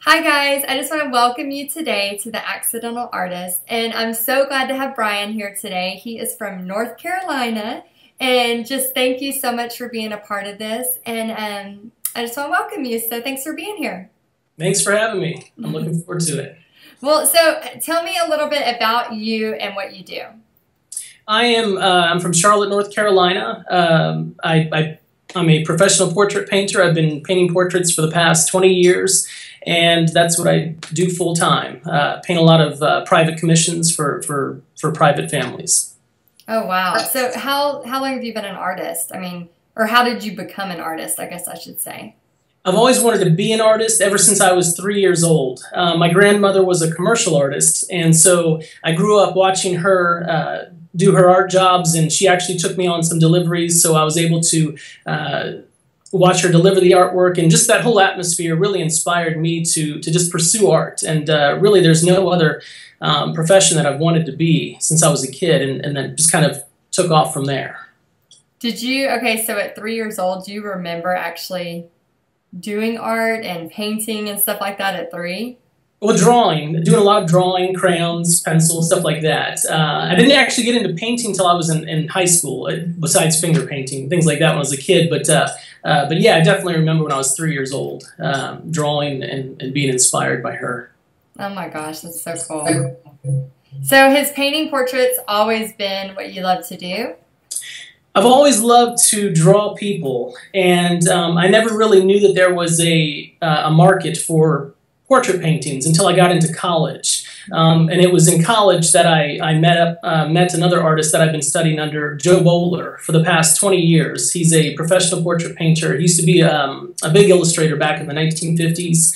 Hi guys, I just want to welcome you today to The Accidental Artist, and I'm so glad to have Brian here today. He is from North Carolina, and just thank you so much for being a part of this, and I just want to welcome you, so thanks for being here. Thanks for having me. I'm looking forward to it. Well, so tell me a little bit about you and what you do. I'm from Charlotte, North Carolina. I'm a professional portrait painter. I've been painting portraits for the past 20 years, and that's what I do full time. Paint a lot of private commissions for private families. Oh, wow. So how long have you been an artist? I mean, or how did you become an artist, I guess I should say? I've always wanted to be an artist ever since I was 3 years old. My grandmother was a commercial artist, and so I grew up watching her do her art jobs, and she actually took me on some deliveries, so I was able to watch her deliver the artwork, and just that whole atmosphere really inspired me to just pursue art. And really there's no other profession that I've wanted to be since I was a kid, and then just kind of took off from there. Okay, so at 3 years old, do you remember actually doing art and painting and stuff like that at 3? Well, doing a lot of drawing, crayons, pencils, stuff like that. I didn't actually get into painting until I was in high school, besides finger painting, things like that when I was a kid. But yeah, I definitely remember when I was 3 years old, drawing and being inspired by her. Oh my gosh, that's so cool. So has painting portraits always been what you love to do? I've always loved to draw people, and I never really knew that there was a market for portrait paintings until I got into college. And it was in college that I met another artist that I've been studying under, Joe Bowler, for the past 20 years. He's a professional portrait painter. He used to be a big illustrator back in the 1950s.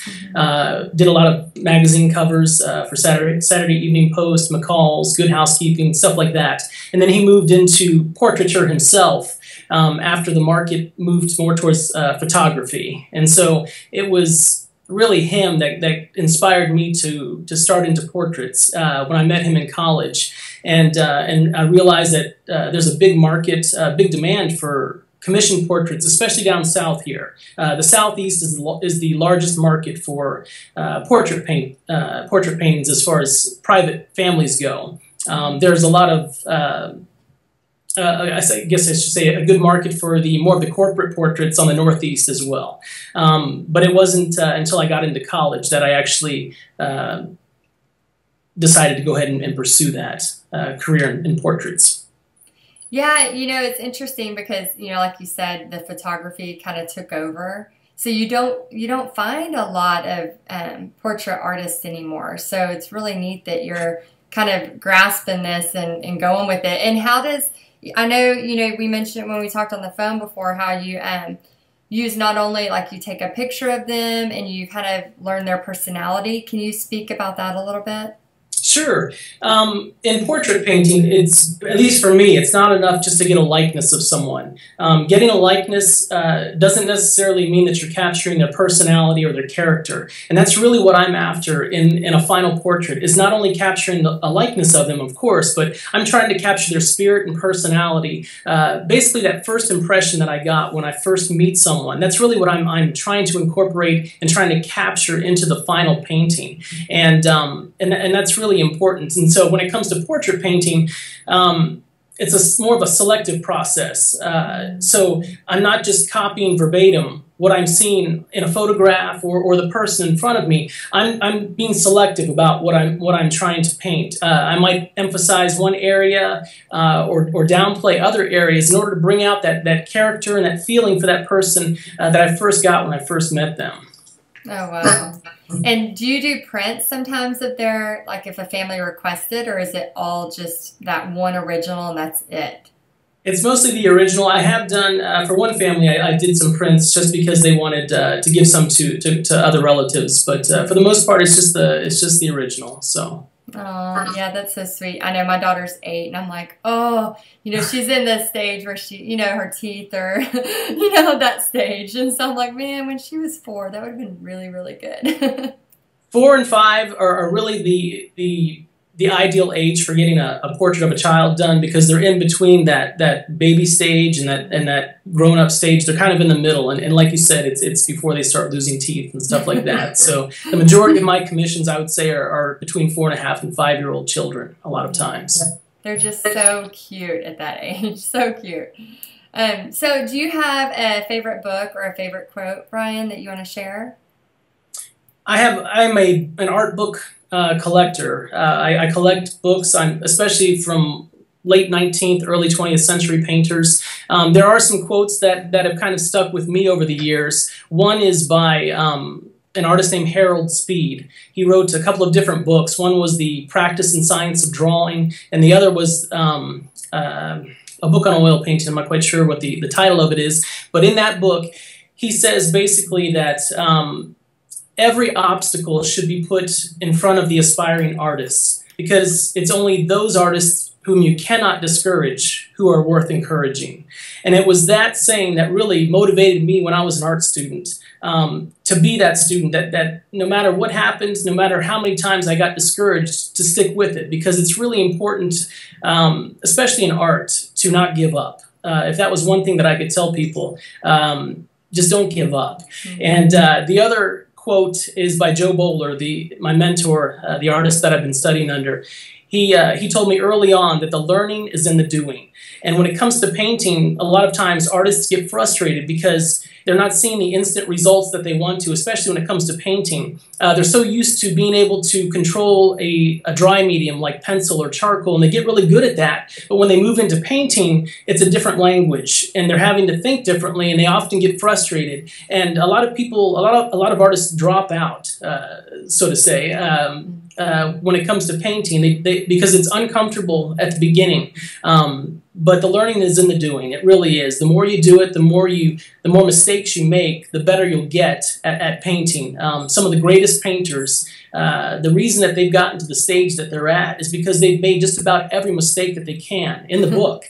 Did a lot of magazine covers for Saturday Evening Post, McCall's, Good Housekeeping, stuff like that. And then he moved into portraiture himself after the market moved more towards photography. And so it was really him that inspired me to start into portraits when I met him in college, and I realized that there's a big market, big demand for commissioned portraits, especially down south here. The southeast is the largest market for portrait paintings as far as private families go. There's a lot of I guess I should say a good market for more of the corporate portraits on the Northeast as well. But it wasn't until I got into college that I actually decided to go ahead and pursue that career in portraits. Yeah, it's interesting because, like you said, the photography kind of took over. So you don't find a lot of portrait artists anymore. So it's really neat that you're kind of grasping this and going with it. And how does... I know, we mentioned when we talked on the phone before how you use not only like you take a picture of them and you kind of learn their personality. Can you speak about that a little bit? Sure. In portrait painting, at least for me, it's not enough just to get a likeness of someone. Getting a likeness doesn't necessarily mean that you're capturing their personality or their character. And that's really what I'm after in a final portrait, is not only capturing a likeness of them, of course, but I'm trying to capture their spirit and personality. Basically, that first impression that I got when I first meet someone, that's really what I'm trying to incorporate and trying to capture into the final painting. And that's really important. And so when it comes to portrait painting, it's more of a selective process. So I'm not just copying verbatim what I'm seeing in a photograph or the person in front of me. I'm being selective about what I'm trying to paint. I might emphasize one area or downplay other areas in order to bring out that character and that feeling for that person that I first got when I first met them. Oh, wow. And do you do prints sometimes if if a family requested, or is it all just that one original and that's it? It's mostly the original. I have done, for one family, I did some prints just because they wanted to give some to other relatives. But for the most part, it's just the original. So. Oh, yeah, that's so sweet. I know my daughter's 8, and I'm like, oh, she's in this stage where she, her teeth are, that stage. And so I'm like, man, when she was 4, that would have been really, really good. 4 and 5 are really the ideal age for getting a portrait of a child done, because they're in between that baby stage and that grown-up stage. They're kind of in the middle, and like you said, it's before they start losing teeth and stuff like that. So the majority of my commissions, I would say, are between 4.5 and 5-year-old children a lot of times. They're just so cute at that age, so cute. So do you have a favorite book or a favorite quote, Brian, that you want to share? I'm an art book collector. I collect books, especially from late 19th, early 20th century painters. There are some quotes that have kind of stuck with me over the years. One is by an artist named Harold Speed. He wrote a couple of different books. One was The Practice and Science of Drawing, and the other was a book on oil painting. I'm not quite sure what the title of it is, but in that book, he says basically that every obstacle should be put in front of the aspiring artists, because it's only those artists whom you cannot discourage who are worth encouraging. And it was that saying that really motivated me when I was an art student, to be that student that no matter what happens, no matter how many times I got discouraged, to stick with it, because it's really important, especially in art, to not give up. If that was one thing that I could tell people, just don't give up. Mm-hmm. And the other quote is by Joe Bowler, my mentor, the artist that I've been studying under. He told me early on that the learning is in the doing. And when it comes to painting, a lot of times artists get frustrated because they're not seeing the instant results that they want to, especially when it comes to painting. They're so used to being able to control a dry medium like pencil or charcoal, and they get really good at that. But when they move into painting, it's a different language, and they're having to think differently, and they often get frustrated. And a lot of people, a lot of artists drop out, so to say, when it comes to painting, because it's uncomfortable at the beginning. But the learning is in the doing. It really is. The more you do it, the more mistakes you make, the better you'll get at painting. Some of the greatest painters, the reason that they've gotten to the stage that they're at is because they've made just about every mistake that they can in the book.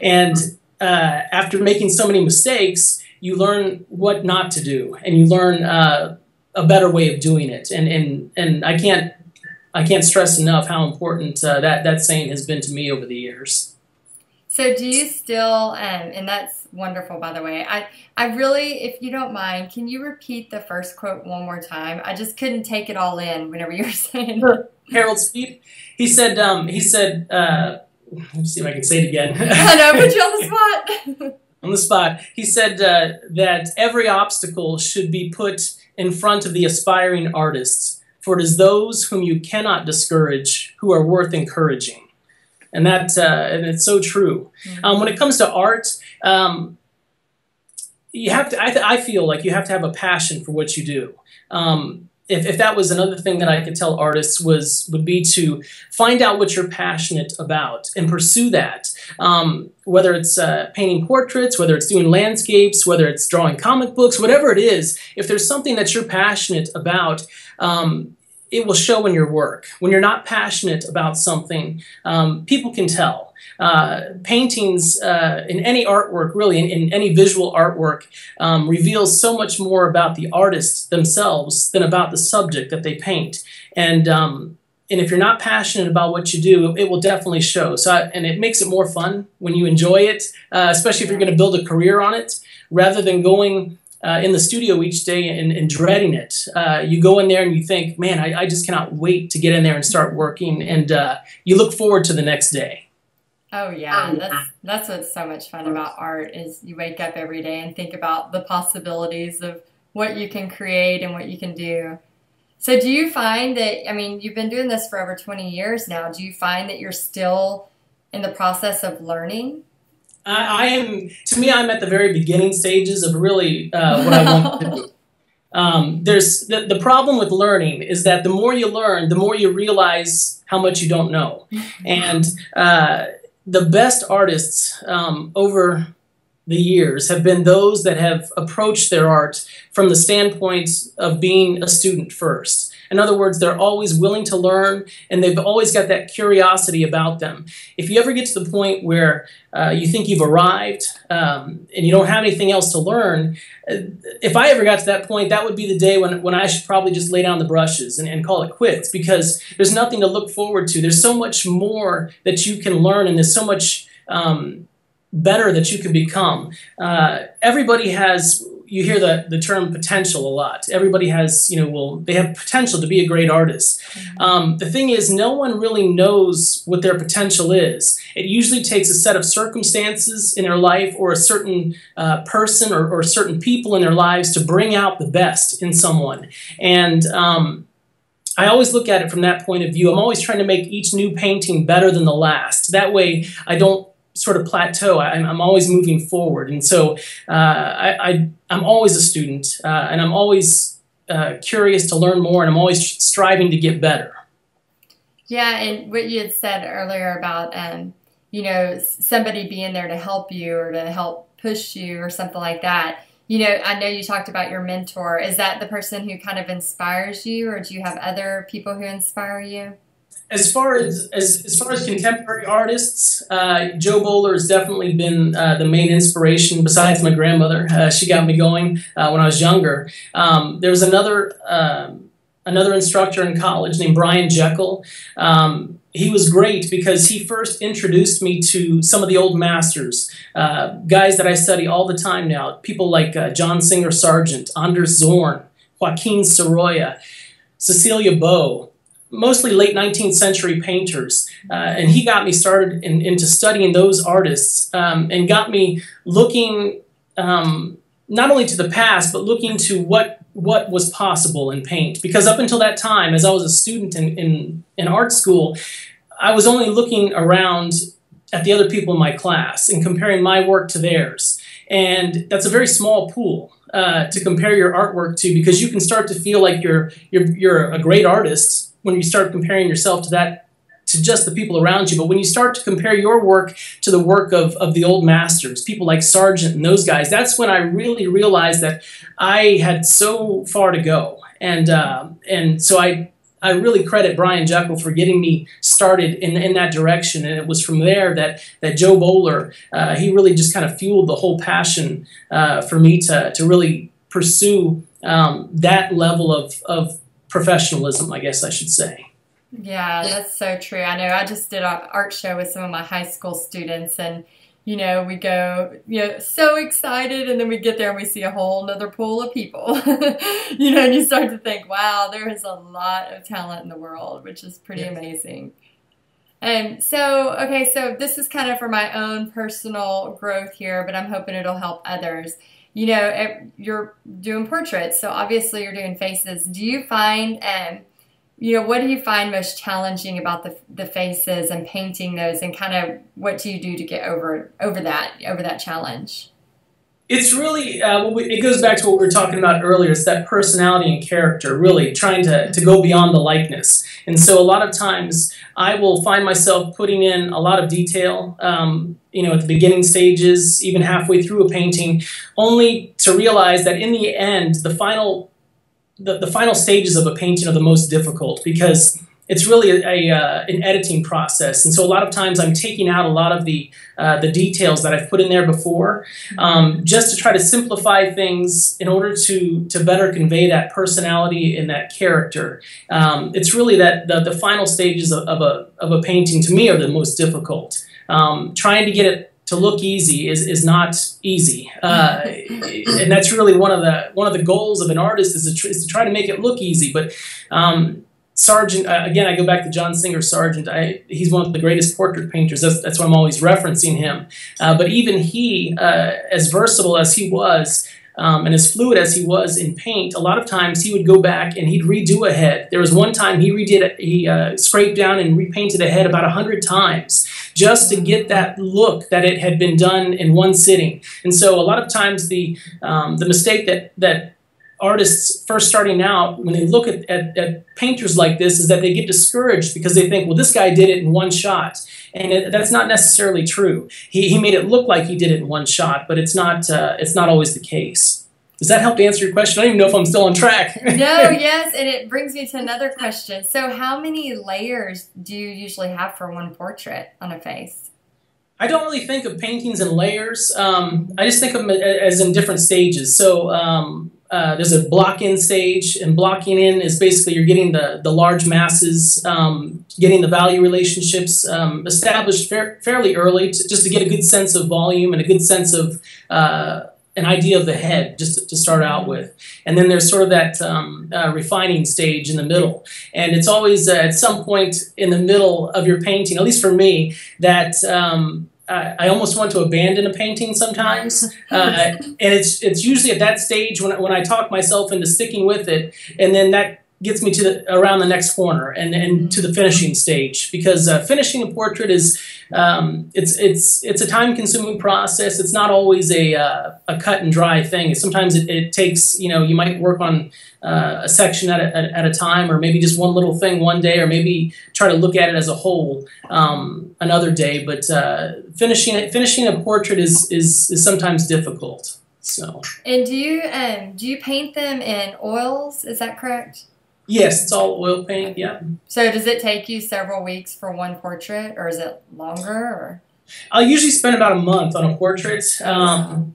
And after making so many mistakes, you learn what not to do, and you learn a better way of doing it. And I can't stress enough how important that saying has been to me over the years. So do you still, and that's wonderful, by the way, I really, if you don't mind, can you repeat the first quote one more time? I just couldn't take it all in whenever you were saying it. Harold Speed, he said, let me see if I can say it again. I know, put you on the spot. On the spot. He said that every obstacle should be put in front of the aspiring artists, for it is those whom you cannot discourage who are worth encouraging. And and it's so true. Mm-hmm. When it comes to art, you have to. I feel like you have to have a passion for what you do. If that was another thing that I could tell artists would be to find out what you're passionate about and pursue that. Whether it's painting portraits, whether it's doing landscapes, whether it's drawing comic books, whatever it is, if there's something that you're passionate about, it will show in your work. When you're not passionate about something, people can tell. Paintings, in any artwork, really, in any visual artwork, reveals so much more about the artists themselves than about the subject that they paint. And if you're not passionate about what you do, it will definitely show. And it makes it more fun when you enjoy it, especially if you're going to build a career on it, rather than going in the studio each day and dreading it. You go in there and you think, man, I just cannot wait to get in there and start working, and you look forward to the next day. Oh yeah, that's what's so much fun about art, is you wake up every day and think about the possibilities of what you can create and what you can do. So do you find that, I mean, you've been doing this for over 20 years now, do you find that you're still in the process of learning? To me, I'm at the very beginning stages of really what I want to do. There's the problem with learning is that the more you learn, the more you realize how much you don't know. And the best artists over the years have been those that have approached their art from the standpoint of being a student first. In other words, they're always willing to learn, and they've always got that curiosity about them. If you ever get to the point where you think you've arrived and you don't have anything else to learn, if I ever got to that point, that would be the day when I should probably just lay down the brushes and call it quits, because there's nothing to look forward to. There's so much more that you can learn, and there's so much better that you can become. Everybody has, you hear the term potential a lot. Everybody has, they have potential to be a great artist. The thing is, no one really knows what their potential is. It usually takes a set of circumstances in their life, or a certain person or certain people in their lives to bring out the best in someone. And I always look at it from that point of view. I'm always trying to make each new painting better than the last. That way I don't sort of plateau. I'm always moving forward. And so I'm always a student, and I'm always curious to learn more, and I'm always striving to get better. Yeah, and what you had said earlier about, somebody being there to help you or to help push you or something like that. I know you talked about your mentor. Is that the person who kind of inspires you, or do you have other people who inspire you? As far as contemporary artists, Joe Bowler has definitely been the main inspiration. Besides my grandmother, she got me going when I was younger. There was another instructor in college named Brian Jekyll. He was great because he first introduced me to some of the old masters, guys that I study all the time now. People like John Singer Sargent, Anders Zorn, Joaquin Sorolla, Cecilia Beau. Mostly late 19th century painters, and he got me started into studying those artists, and got me looking not only to the past, but looking to what was possible in paint. Because up until that time, as I was a student in art school, I was only looking around at the other people in my class and comparing my work to theirs. And that's a very small pool to compare your artwork to, because you can start to feel like you're a great artist when you start comparing yourself to just the people around you. But when you start to compare your work to the work of the old masters, people like Sargent and those guys, that's when I really realized that I had so far to go. And so I really credit Brian Jekyll for getting me started in that direction. And it was from there that Joe Bowler, he really just kind of fueled the whole passion for me to really pursue that level of professionalism, I guess I should say. Yeah, that's so true. I know I just did an art show with some of my high school students, and we go, so excited, and then we get there and we see a whole nother pool of people, and you start to think, wow, there is a lot of talent in the world, which is pretty amazing. So this is kind of for my own personal growth here, but I'm hoping it'll help others. You're doing portraits, so obviously you're doing faces. Do you find, what do you find most challenging about the faces and painting those, and kind of what do you do to get over that challenge? It's really, it goes back to what we were talking about earlier. It's that personality and character, really trying to go beyond the likeness. And so a lot of times I will find myself putting in a lot of detail, at the beginning stages, even halfway through a painting, only to realize that in the end, the final stages of a painting are the most difficult, because it's really an editing process. And so a lot of times I'm taking out a lot of the details that I've put in there before, just to try to simplify things in order to better convey that personality and that character. It's really that the final stages of a painting, to me, are the most difficult. Trying to get it to look easy is not easy, and that's really one of the goals of an artist is to try to make it look easy. But Sargent, again, I go back to John Singer Sargent. He's one of the greatest portrait painters. That's why I'm always referencing him. But even he, as versatile as he was, and as fluid as he was in paint, a lot of times he would go back and he'd redo a head. There was one time he scraped down and repainted a head about 100 times just to get that look that it had been done in one sitting. And so a lot of times the mistake that artists first starting out, when they look at painters like this, is that they get discouraged because they think, well, this guy did it in one shot. And that's not necessarily true. He made it look like he did it in one shot, but it's not always the case. Does that help to answer your question? I don't even know if I'm still on track. No, yes, and it brings me to another question. So how many layers do you usually have for one portrait on a face? I don't really think of paintings in layers. I just think of them as in different stages. So there's a block-in stage, and blocking in is basically you're getting the large masses, getting the value relationships established fairly early just to get a good sense of volume and a good sense of an idea of the head just to start out with. And then there's sort of that refining stage in the middle. And it's always at some point in the middle of your painting, at least for me, that I almost want to abandon a painting sometimes. And it's usually at that stage when I talk myself into sticking with it, and then that gets me to around the next corner and to the finishing stage, because finishing a portrait is it's a time-consuming process. It's not always a cut and dry thing. Sometimes it takes, you might work on a section at a time, or maybe just one little thing one day, or maybe try to look at it as a whole another day. But finishing a portrait is sometimes difficult. So. And do you paint them in oils? Is that correct? Yes, it's all oil paint, yeah. So does it take you several weeks for one portrait, or is it longer? Or? I'll usually spend about a month on a portrait, and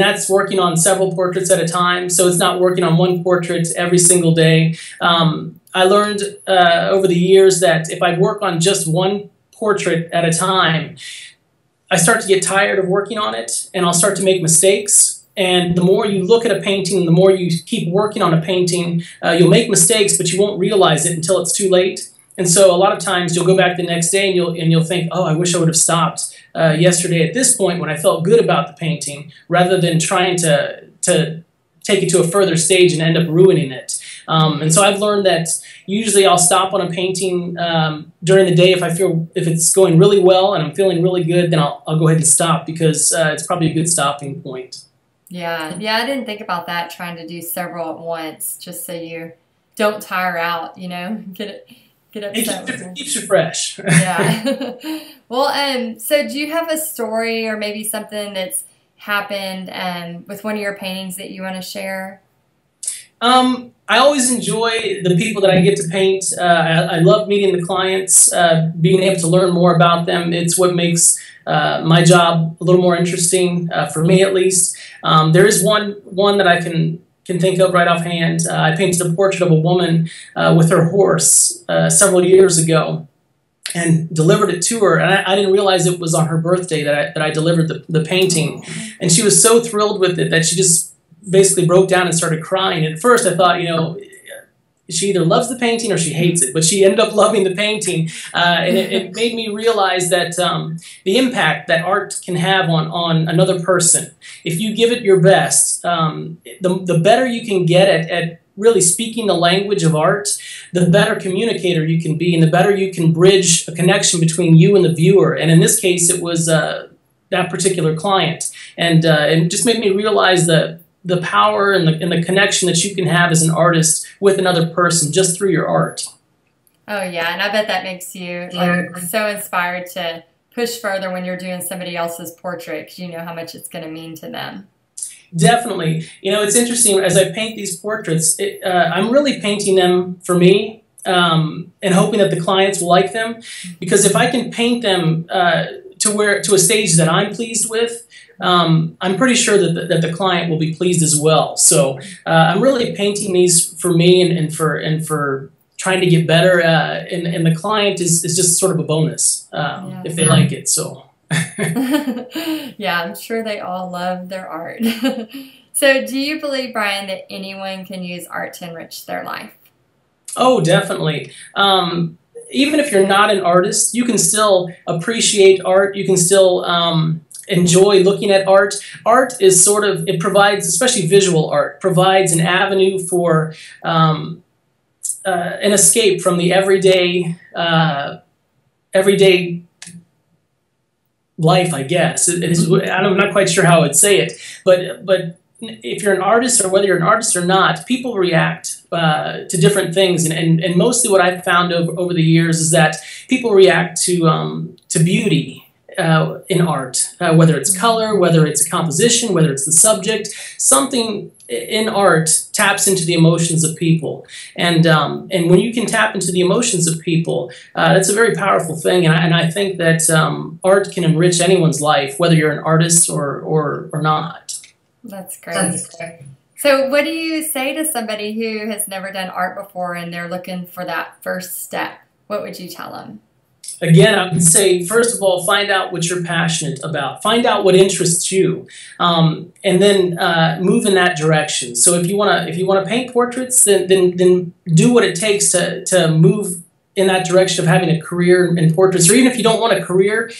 that's working on several portraits at a time, so it's not working on one portrait every single day. I learned over the years that if I work on just one portrait at a time, I start to get tired of working on it, and I'll start to make mistakes. And the more you look at a painting, the more you keep working on a painting, you'll make mistakes, but you won't realize it until it's too late. And so a lot of times you'll go back the next day and you'll think, oh, I wish I would have stopped yesterday at this point when I felt good about the painting, rather than trying to take it to a further stage and end up ruining it. And so I've learned that usually I'll stop on a painting during the day if it's going really well and I'm feeling really good, then I'll go ahead and stop, because it's probably a good stopping point. Yeah, I didn't think about that, trying to do several at once, just so you don't tire out, get upset with It keeps you fresh. Yeah. Well, so do you have a story or maybe something that's happened with one of your paintings that you want to share? I always enjoy the people that I get to paint. I love meeting the clients, being able to learn more about them. It's what makes my job a little more interesting, for me at least. There is one that I can think of right offhand. I painted a portrait of a woman with her horse several years ago, and delivered it to her. And I didn't realize it was on her birthday that I delivered the painting. And she was so thrilled with it that she just basically broke down and started crying. And at first I thought, she either loves the painting or she hates it, but she ended up loving the painting, and it made me realize that the impact that art can have on another person. If you give it your best, the better you can get at really speaking the language of art, the better communicator you can be, and the better you can bridge a connection between you and the viewer. And in this case, it was that particular client, and it just made me realize the power and the connection that you can have as an artist with another person just through your art. Oh yeah, and I bet that makes you so inspired to push further when you're doing somebody else's portrait, because you know how much it's going to mean to them. Definitely. It's interesting, as I paint these portraits, I'm really painting them for me, and hoping that the clients will like them, because if I can paint them to a stage that I'm pleased with, I'm pretty sure that the client will be pleased as well. So I'm really painting these for me and for trying to get better, and the client is just sort of a bonus if they like it. So yeah, I'm sure they all love their art. So do you believe, Brian, that anyone can use art to enrich their life? Oh, definitely. Even if you're not an artist, you can still appreciate art. You can still enjoy looking at art. Art is it provides, especially visual art, provides an avenue for an escape from the everyday life, I guess. I'm not quite sure how I would say it, but if you're an artist, or whether you're an artist or not, people react to different things, and mostly what I've found over the years is that people react to beauty. in art, whether it's color, whether it's a composition, whether it's the subject. Something in art taps into the emotions of people, and when you can tap into the emotions of people, that's a very powerful thing. And I think that art can enrich anyone's life, whether you're an artist or not. That's great. That's great. So what do you say to somebody who has never done art before and they're looking for that first step? What would you tell them? Again, I would say, first of all, find out what you're passionate about. Find out what interests you, and then move in that direction. So if you want to paint portraits, then do what it takes to move in that direction of having a career in portraits. Or even if you don't want a career,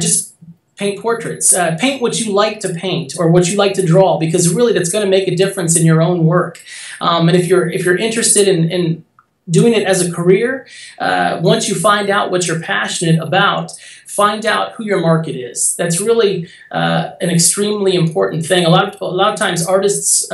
just paint portraits. Paint what you like to paint or what you like to draw, because really that's going to make a difference in your own work. And if you're interested in doing it as a career, once you find out what you're passionate about, find out who your market is. That's really an extremely important thing. A lot of times artists,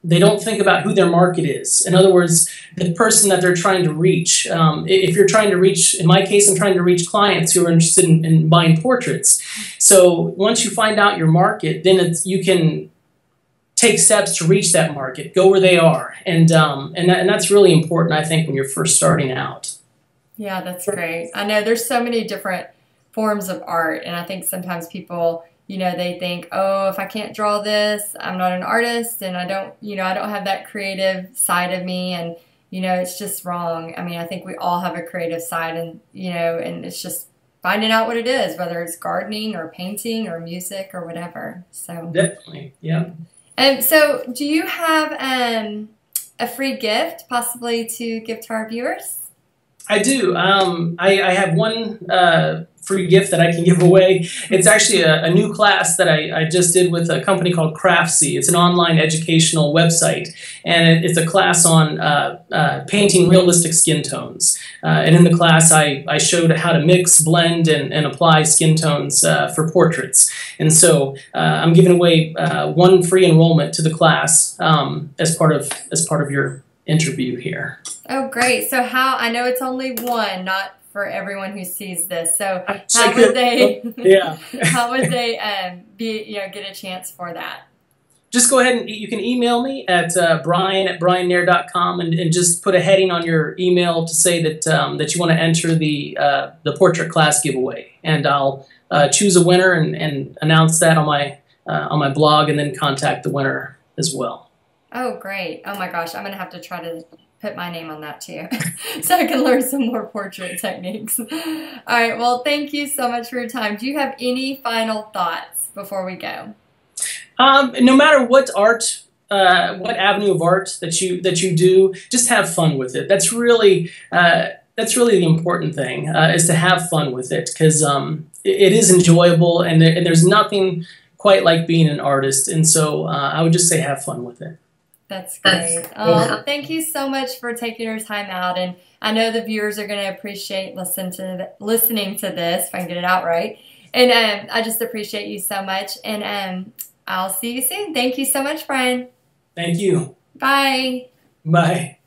they don't think about who their market is. In other words, the person that they're trying to reach. If you're trying to reach, in my case, I'm trying to reach clients who are interested in buying portraits. So once you find out your market, then you can take steps to reach that market, go where they are. And that's really important, I think, when you're first starting out. Yeah, that's great. I know there's so many different forms of art, and I think sometimes people, they think, oh, if I can't draw this, I'm not an artist, and I don't have that creative side of me, and it's just wrong. I mean, I think we all have a creative side, and and it's just finding out what it is, whether it's gardening or painting or music or whatever. So definitely, yeah. So do you have a free gift possibly to give to our viewers? I do. I have one free gift that I can give away. It's actually a new class that I just did with a company called Craftsy. It's an online educational website, and it's a class on painting realistic skin tones. And in the class, I showed how to mix, blend, and apply skin tones for portraits. And so I'm giving away one free enrollment to the class as part of your interview here. Oh, great. So I know it's only one, not for everyone who sees this. So how would they how would they get a chance for that? Just go ahead and you can email me at brian@brianneher.com and just put a heading on your email to say that that you want to enter the portrait class giveaway, and I'll choose a winner and announce that on my blog, and then contact the winner as well. Oh, great. Oh my gosh, I'm going to have to try to put my name on that too so I can learn some more portrait techniques. All right, well, thank you so much for your time. Do you have any final thoughts before we go? No matter what avenue of art that you do, just have fun with it. That's really the important thing, is to have fun with it, because it is enjoyable, and there's nothing quite like being an artist. And so I would just say have fun with it. That's great. Oh, thank you so much for taking your time out, and I know the viewers are going to appreciate listening to this, if I can get it out right. And I just appreciate you so much, and I'll see you soon. Thank you so much, Brian. Thank you. Bye. Bye.